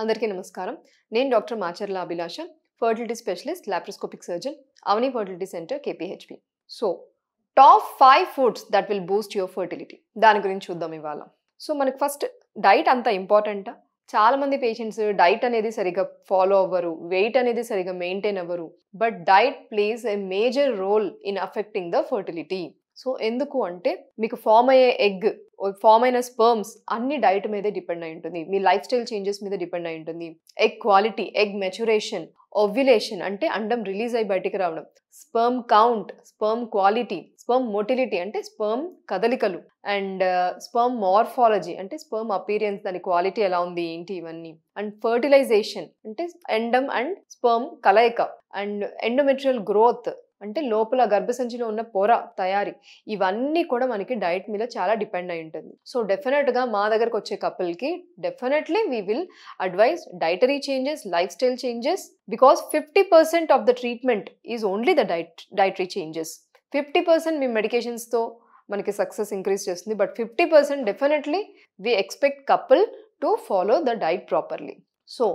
అందరికీ నమస్కారం. నేను doctor Macharla Abhilasha, fertility specialist, laparoscopic surgeon, Avani fertility centre, KPHP. So, top 5 foods that will boost your fertility. దాని గురించి చూద్దాం ఇవాళ. సో, మనకు ఫస్ట్ డైట్ అంత ఇంపార్టెంటా? చాలామంది పేషెంట్స్ డైట్ అనేది సరిగ్గా ఫాలో అవ్వరు, వెయిట్ అనేది సరిగ్గా మెయింటైన్ అవ్వరు. But diet plays a major role in affecting the fertility. So, ఎందుకు అంటే మీకు ఫామ్ అయ్యే ఎగ్, ఫామ్ అయిన స్పర్మ్స్ అన్ని డైట్ మీదే డిపెండ్ అయి ఉంటుంది. మీ లైఫ్ స్టైల్ చేంజెస్ మీద డిపెండ్ అయి ఉంటుంది. Egg quality, egg maturation, ovulation అంటే అండం రిలీజ్ అయ్యి బయటికి రావడం, sperm count, sperm quality, sperm motility అంటే స్పర్మ్ కదలికలు, అండ్ స్పర్మ్ మార్ఫాలజీ అంటే స్పర్మ్ అపీరియన్స్, దాని క్వాలిటీ ఎలా ఉంది ఏంటి ఇవన్నీ, అండ్ ఫర్టిలైజేషన్ అంటే ఎండం అండ్ స్పర్మ్ కలయిక, అండ్ ఎండోమెట్రియల్ గ్రోత్ అంటే లోపల గర్భసంచిలో ఉన్న పొర తయారీ, ఇవన్నీ కూడా మనకి డైట్ మీద చాలా డిపెండ్ అయి ఉంటుంది. సో డెఫినెట్గా మా దగ్గరకు వచ్చే కపుల్కి definitely we will advise dietary changes, life style changes, because 50% of the treatment is only the dietary changes. 50% మీ మెడికేషన్స్తో మనకి సక్సెస్ ఇంక్రీజ్ చేస్తుంది, but 50% definitely we expect couple to follow the diet properly. So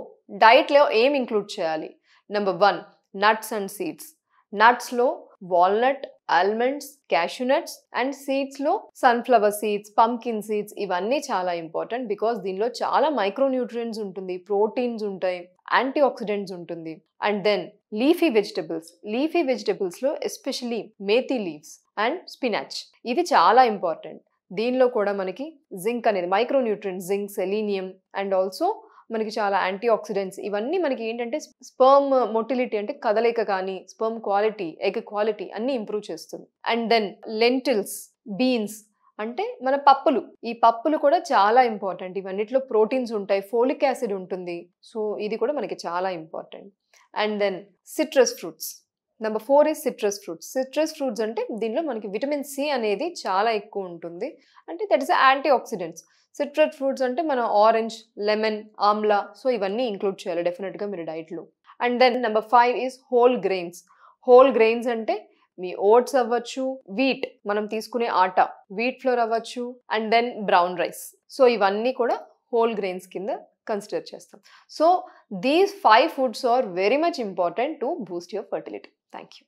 డైట్లో ఏం include చేయాలి? Number 1, nuts and seeds. నట్స్లో walnut, almonds, cashew nuts, and సీడ్స్లో sunflower seeds, pumpkin seeds, ఇవన్నీ చాలా ఇంపార్టెంట్ బికాస్ దీనిలో చాలా మైక్రోన్యూట్రియంట్స్ ఉంటుంది, ప్రోటీన్స్ ఉంటాయి, యాంటీ ఆక్సిడెంట్స్ ఉంటుంది. And then leafy vegetables. Leafy వెజిటబుల్స్లో especially methi leaves and spinach, ఇది చాలా ఇంపార్టెంట్. దీనిలో కూడా మనకి జింక్ అనేది micronutrient, zinc, selenium, and also మనకి చాలా యాంటీ ఆక్సిడెంట్స్, ఇవన్నీ మనకి ఏంటంటే స్పర్మ్ మోటిలిటీ అంటే కదలిక కానీ, స్పర్మ్ క్వాలిటీ, ఎగ్ క్వాలిటీ అన్నీ ఇంప్రూవ్ చేస్తుంది. అండ్ దెన్ లెంటిల్స్, బీన్స్ అంటే మన పప్పులు, ఈ పప్పులు కూడా చాలా ఇంపార్టెంట్. ఇవన్నిట్లో ప్రోటీన్స్ ఉంటాయి, ఫోలిక్ యాసిడ్ ఉంటుంది. సో ఇది కూడా మనకి చాలా important. And then citrus fruits. Number 4 is citrus fruits. Citrus fruits అంటే దీనిలో మనకి విటమిన్ సి అనేది చాలా ఎక్కువ ఉంటుంది, అంటే that is antioxidants. Citrus fruits అంటే మన ఆరెంజ్, లెమన్, ఆమ్లా, సో ఇవన్నీ ఇంక్లూడ్ చేయాలి డెఫినెట్గా మీరు డైట్లో. And then number 5 is whole grains. Whole grains అంటే మీ ఓట్స్ అవ్వచ్చు, వీట్ మనం తీసుకునే ఆట, వీట్ ఫ్లోర్ అవ్వచ్చు, and then brown rice. So ఇవన్నీ కూడా హోల్ గ్రెయిన్స్ కింద కన్సిడర్ చేస్తాం. So these 5 foods are very much important to boost your fertility. Thank you.